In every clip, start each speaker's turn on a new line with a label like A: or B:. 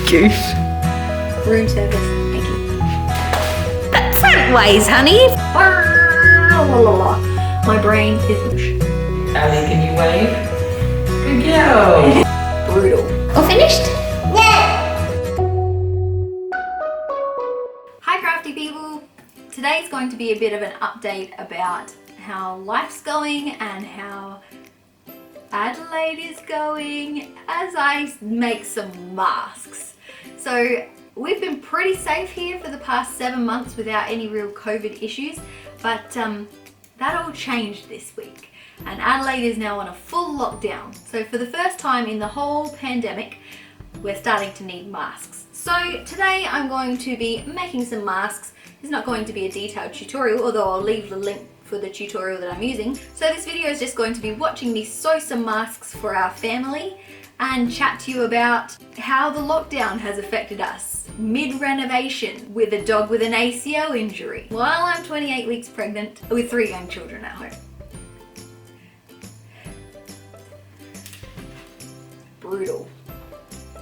A: cute.
B: Room service, thank you.
A: That's sideways, honey.
B: My brain is mush.
C: Ali, can you wave? Good girl.
B: Brutal.
A: All finished?
B: Hi crafty people! Today's going to be a bit of an update about how life's going and how Adelaide is going as I make some masks. So we've been pretty safe here for the past 7 months without any real COVID issues, but that all changed this week and Adelaide is now on a full lockdown. So for the first time in the whole pandemic, we're starting to need masks. So today I'm going to be making some masks. It's not going to be a detailed tutorial, although I'll leave the link for the tutorial that I'm using. So this video is just going to be watching me sew some masks for our family and chat to you about how the lockdown has affected us mid-renovation with a dog with an ACL injury while I'm 28 weeks pregnant with 3 young children at home. Brutal.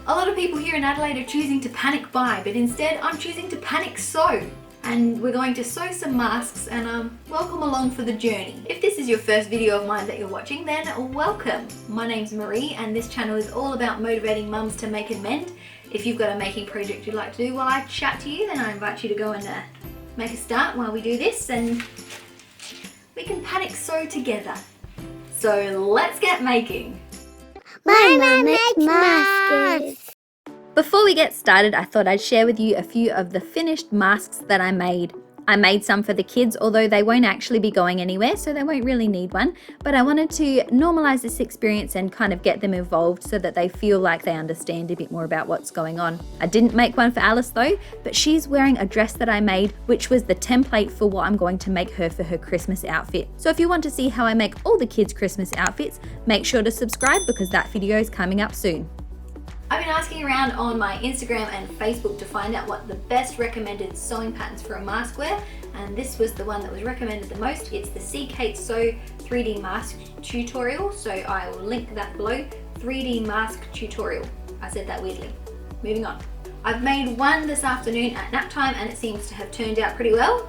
B: A lot of people here in Adelaide are choosing to panic buy, but instead I'm choosing to panic sew. And we're going to sew some masks and welcome along for the journey. If this is your first video of mine that you're watching, then welcome. My name's Marie and this channel is all about motivating mums to make and mend. If you've got a making project you'd like to do while I chat to you, then I invite you to go and make a start while we do this and we can panic sew together. So let's get making.
D: My mum makes masks.
A: Before we get started, I thought I'd share with you a few of the finished masks that I made. I made some for the kids, although they won't actually be going anywhere, so they won't really need one. But I wanted to normalize this experience and kind of get them involved so that they feel like they understand a bit more about what's going on. I didn't make one for Alice though, but she's wearing a dress that I made, which was the template for what I'm going to make her for her Christmas outfit. So if you want to see how I make all the kids' Christmas outfits, make sure to subscribe because that video is coming up soon.
B: I've been asking around on my Instagram and Facebook to find out what the best recommended sewing patterns for a mask were, and this was the one that was recommended the most. It's the See Kate Sew 3D mask tutorial, so I will link that below. 3D mask tutorial. I said that weirdly. Moving on. I've made one this afternoon at nap time and it seems to have turned out pretty well.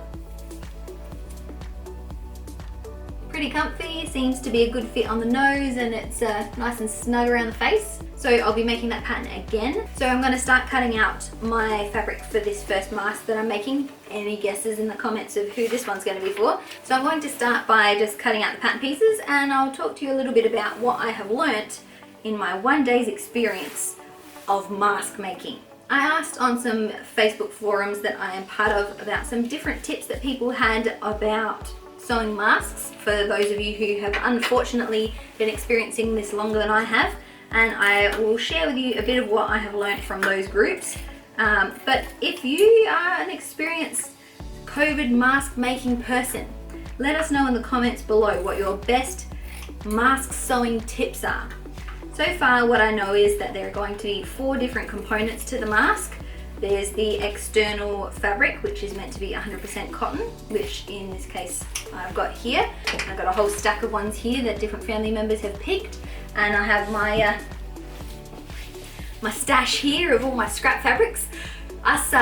B: Pretty comfy, seems to be a good fit on the nose and it's nice and snug around the face. So I'll be making that pattern again. So I'm going to start cutting out my fabric for this first mask that I'm making. Any guesses in the comments of who this one's going to be for? So I'm going to start by just cutting out the pattern pieces and I'll talk to you a little bit about what I have learnt in my 1 day's experience of mask making. I asked on some Facebook forums that I am part of about some different tips that people had about sewing masks for those of you who have unfortunately been experiencing this longer than I have. And I will share with you a bit of what I have learned from those groups. But if you are an experienced COVID mask making person, let us know in the comments below what your best mask sewing tips are. So far what I know is that there are going to be 4 different components to the mask. There's the external fabric, which is meant to be 100% cotton, which in this case I've got here. I've got a whole stack of ones here that different family members have picked. And I have my my stash here of all my scrap fabrics. Us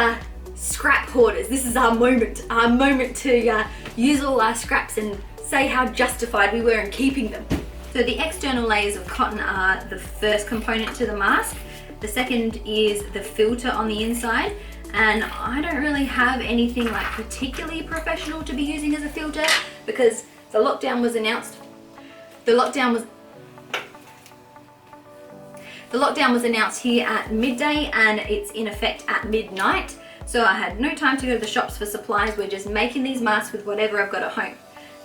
B: scrap hoarders, this is our moment to use all our scraps and say how justified we were in keeping them. So the external layers of cotton are the first component to the mask. The second is the filter on the inside, and I don't really have anything like particularly professional to be using as a filter because the lockdown was announced. The lockdown was announced here at midday and it's in effect at midnight. So I had no time to go to the shops for supplies. We're just making these masks with whatever I've got at home.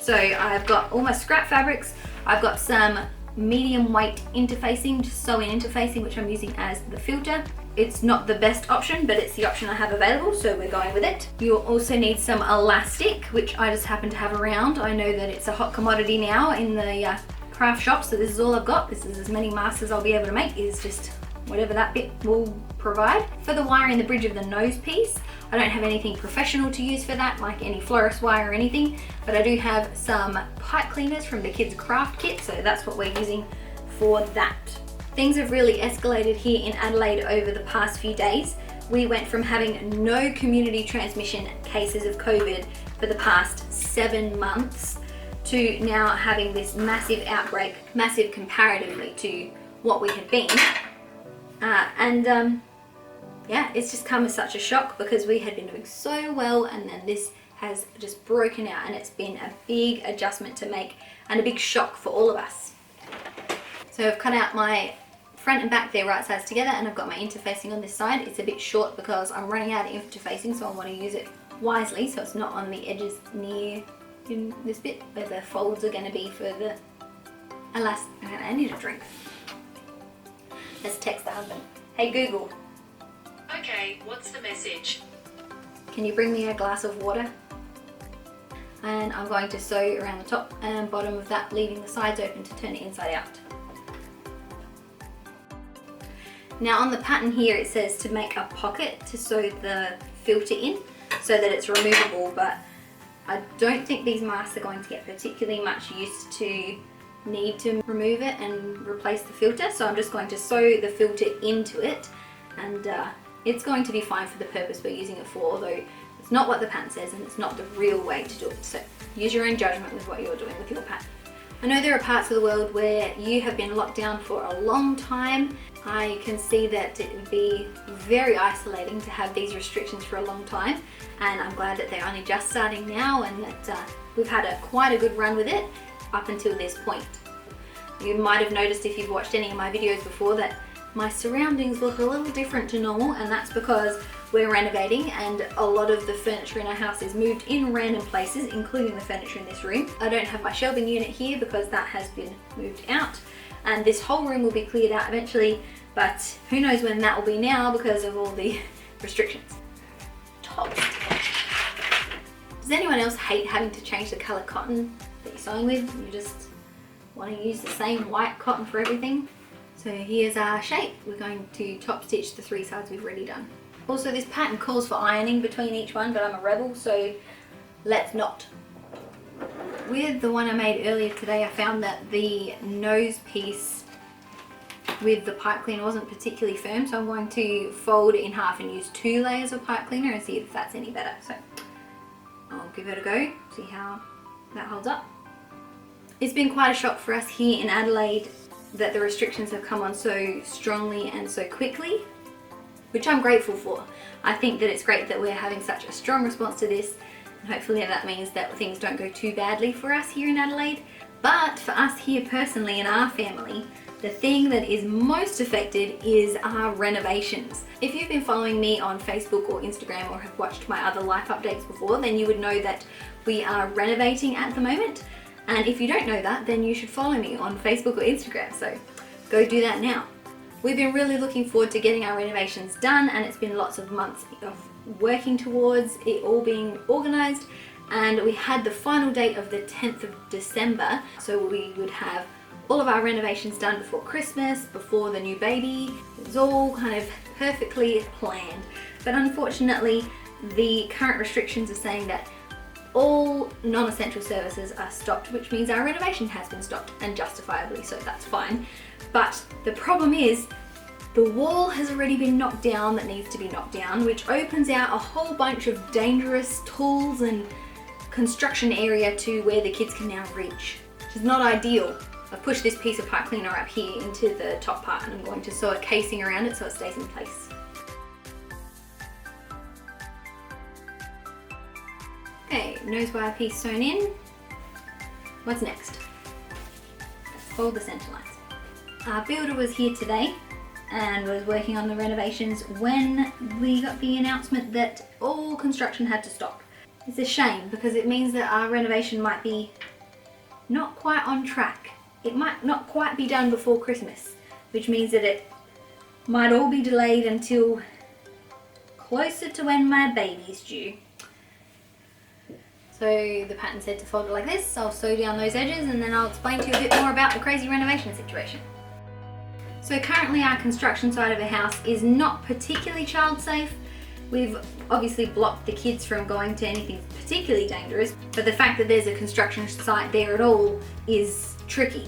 B: So I've got all my scrap fabrics. I've got some medium weight interfacing, sew-in interfacing, which I'm using as the filter. It's not the best option, but it's the option I have available, so we're going with it. You'll also need some elastic, which I just happen to have around. I know that it's a hot commodity now in the craft shop, so this is all I've got. This is as many masks as I'll be able to make, is just whatever that bit will provide. For the wire in the bridge of the nose piece, I don't have anything professional to use for that, like any florist wire or anything, but I do have some pipe cleaners from the kids craft kit, so that's what we're using for that. Things have really escalated here in Adelaide over the past few days. We went from having no community transmission cases of COVID for the past 7 months to now having this massive outbreak, massive comparatively to what we had been. Yeah, it's just come as such a shock because we had been doing so well, and then this has just broken out, and it's been a big adjustment to make and a big shock for all of us. So I've cut out my front and back there right sides together, and I've got my interfacing on this side. It's a bit short because I'm running out of interfacing, so I want to use it wisely so it's not on the edges near in this bit where the folds are going to be for the elastic. I need a drink. Let's text the husband. Hey Google.
E: Okay, what's the message?
B: Can you bring me a glass of water? And I'm going to sew around the top and bottom of that, leaving the sides open to turn it inside out. Now on the pattern here it says to make a pocket to sew the filter in so that it's removable, but I don't think these masks are going to get particularly much use to need to remove it and replace the filter, so I'm just going to sew the filter into it, and it's going to be fine for the purpose we're using it for, although it's not what the pattern says and it's not the real way to do it, so use your own judgment with what you're doing with your pattern. I know there are parts of the world where you have been locked down for a long time. I can see that it would be very isolating to have these restrictions for a long time, and I'm glad that they're only just starting now and that we've had quite a good run with it up until this point. You might have noticed if you've watched any of my videos before that my surroundings look a little different to normal, and that's because we're renovating and a lot of the furniture in our house is moved in random places, including the furniture in this room. I don't have my shelving unit here because that has been moved out, and this whole room will be cleared out eventually, but who knows when that will be now because of all the restrictions. Tops. Does anyone else hate having to change the colour cotton that you're sewing with? You just want to use the same white cotton for everything? So here's our shape. We're going to top stitch the 3 sides we've already done. Also, this pattern calls for ironing between each one, but I'm a rebel, so let's not. With the one I made earlier today, I found that the nose piece with the pipe cleaner wasn't particularly firm, so I'm going to fold it in half and use 2 layers of pipe cleaner and see if that's any better. So I'll give it a go, see how that holds up. It's been quite a shock for us here in Adelaide that the restrictions have come on so strongly and so quickly, which I'm grateful for. I think that it's great that we're having such a strong response to this, and hopefully that means that things don't go too badly for us here in Adelaide. But for us here personally in our family, the thing that is most affected is our renovations. If you've been following me on Facebook or Instagram or have watched my other life updates before, then you would know that we are renovating at the moment. And if you don't know that, then you should follow me on Facebook or Instagram, so go do that now. We've been really looking forward to getting our renovations done, and it's been lots of months of working towards it all being organised, and we had the final date of the 10th of December, so we would have all of our renovations done before Christmas, before the new baby. It was all kind of perfectly planned, but unfortunately the current restrictions are saying that all non-essential services are stopped, which means our renovation has been stopped, and justifiably so, that's fine. But the problem is the wall has already been knocked down that needs to be knocked down, which opens out a whole bunch of dangerous tools and construction area to where the kids can now reach, which is not ideal. I've pushed this piece of pipe cleaner up here into the top part, and I'm going to sew a casing around it so it stays in place. Okay, nose wire piece sewn in. What's next? Let's fold the centre lines. Our builder was here today and was working on the renovations when we got the announcement that all construction had to stop. It's a shame because it means that our renovation might be not quite on track. It might not quite be done before Christmas, which means that it might all be delayed until closer to when my baby's due. So the pattern said to fold it like this. I'll sew down those edges and then I'll explain to you a bit more about the crazy renovation situation. So currently our construction side of the house is not particularly child safe. We've obviously blocked the kids from going to anything particularly dangerous, but the fact that there's a construction site there at all is tricky.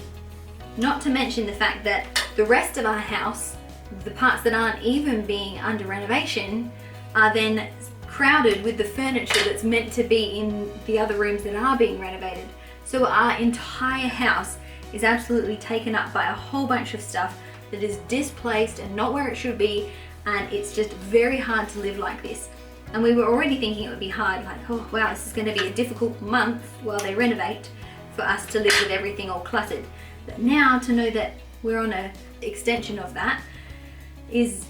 B: Not to mention the fact that the rest of our house, the parts that aren't even being under renovation, are then crowded with the furniture that's meant to be in the other rooms that are being renovated. So our entire house is absolutely taken up by a whole bunch of stuff that is displaced and not where it should be, and it's just very hard to live like this. And we were already thinking it would be hard, like, oh wow, this is going to be a difficult month while they renovate for us to live with everything all cluttered. But now to know that we're on an extension of that is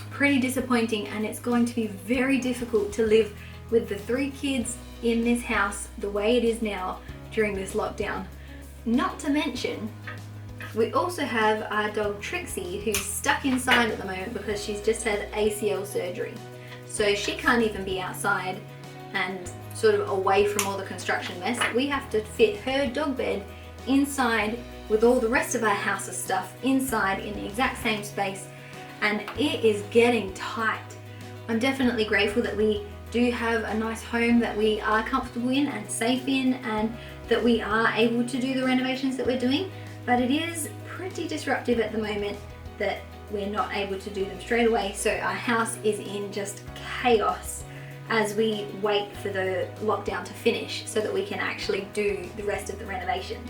B: pretty disappointing, and it's going to be very difficult to live with the 3 kids in this house the way it is now during this lockdown. Not to mention, we also have our dog Trixie, who's stuck inside at the moment because she's just had ACL surgery. So she can't even be outside and sort of away from all the construction mess. We have to fit her dog bed inside with all the rest of our house's stuff inside in the exact same space, and it is getting tight. I'm definitely grateful that we do have a nice home that we are comfortable in and safe in, and that we are able to do the renovations that we're doing, but it is pretty disruptive at the moment that we're not able to do them straight away. So our house is in just chaos as we wait for the lockdown to finish so that we can actually do the rest of the renovations.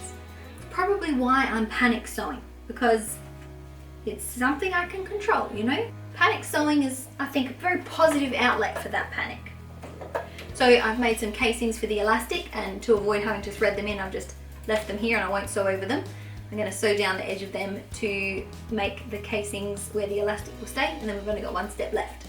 B: It's probably why I'm panic sewing, because it's something I can control, you know? Panic sewing is, I think, a very positive outlet for that panic. So I've made some casings for the elastic, and to avoid having to thread them in, I've just left them here and I won't sew over them. I'm going to sew down the edge of them to make the casings where the elastic will stay, and then we've only got one step left.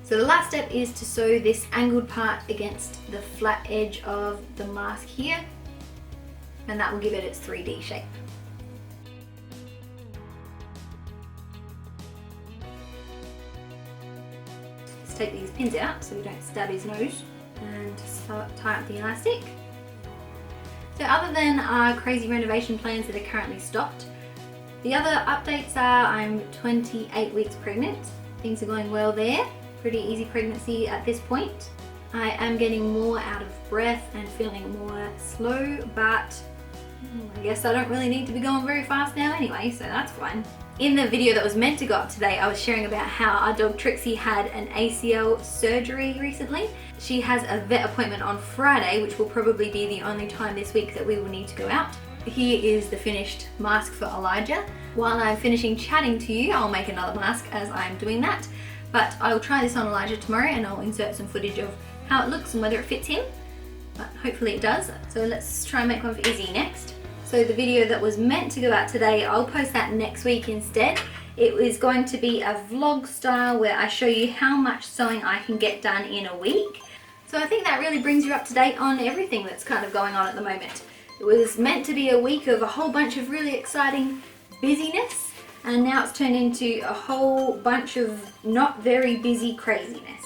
B: So the last step is to sew this angled part against the flat edge of the mask here, and that will give it its 3D shape. Let's take these pins out so we don't stab his nose, and tie up the elastic. So other than our crazy renovation plans that are currently stopped, the other updates are I'm 28 weeks pregnant. Things are going well there. Pretty easy pregnancy at this point. I am getting more out of breath and feeling more slow, but I guess I don't really need to be going very fast now anyway, so that's fine. In the video that was meant to go up today, I was sharing about how our dog Trixie had an ACL surgery recently. She has a vet appointment on Friday, which will probably be the only time this week that we will need to go out. Here is the finished mask for Elijah. While I'm finishing chatting to you, I'll make another mask as I'm doing that. But I'll try this on Elijah tomorrow, and I'll insert some footage of how it looks and whether it fits him. But hopefully it does. So let's try and make one for Izzy next. So the video that was meant to go out today, I'll post that next week instead. It is going to be a vlog style where I show you how much sewing I can get done in a week. So I think that really brings you up to date on everything that's kind of going on at the moment. It was meant to be a week of a whole bunch of really exciting busyness, and now it's turned into a whole bunch of not very busy craziness.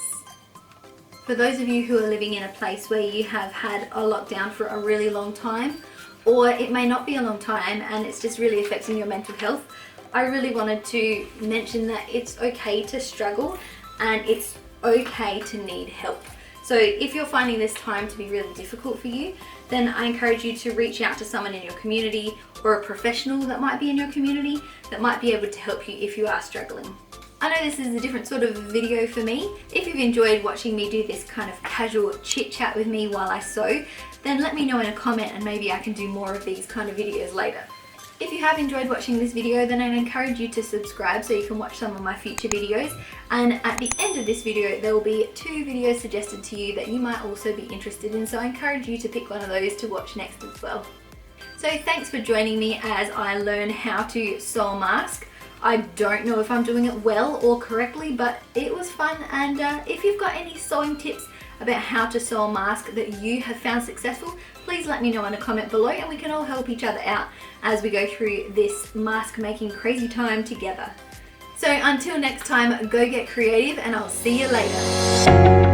B: For those of you who are living in a place where you have had a lockdown for a really long time, or it may not be a long time and it's just really affecting your mental health, I really wanted to mention that it's okay to struggle and it's okay to need help. So if you're finding this time to be really difficult for you, then I encourage you to reach out to someone in your community or a professional that might be in your community that might be able to help you if you are struggling. I know this is a different sort of video for me. If you've enjoyed watching me do this kind of casual chit chat with me while I sew, then let me know in a comment and maybe I can do more of these kind of videos later. If you have enjoyed watching this video, then I'd encourage you to subscribe so you can watch some of my future videos. And at the end of this video, there will be 2 videos suggested to you that you might also be interested in, so I encourage you to pick one of those to watch next as well. So thanks for joining me as I learn how to sew a mask. I don't know if I'm doing it well or correctly, but it was fun, and if you've got any sewing tips about how to sew a mask that you have found successful, please let me know in a comment below and we can all help each other out as we go through this mask making crazy time together. So until next time, go get creative and I'll see you later.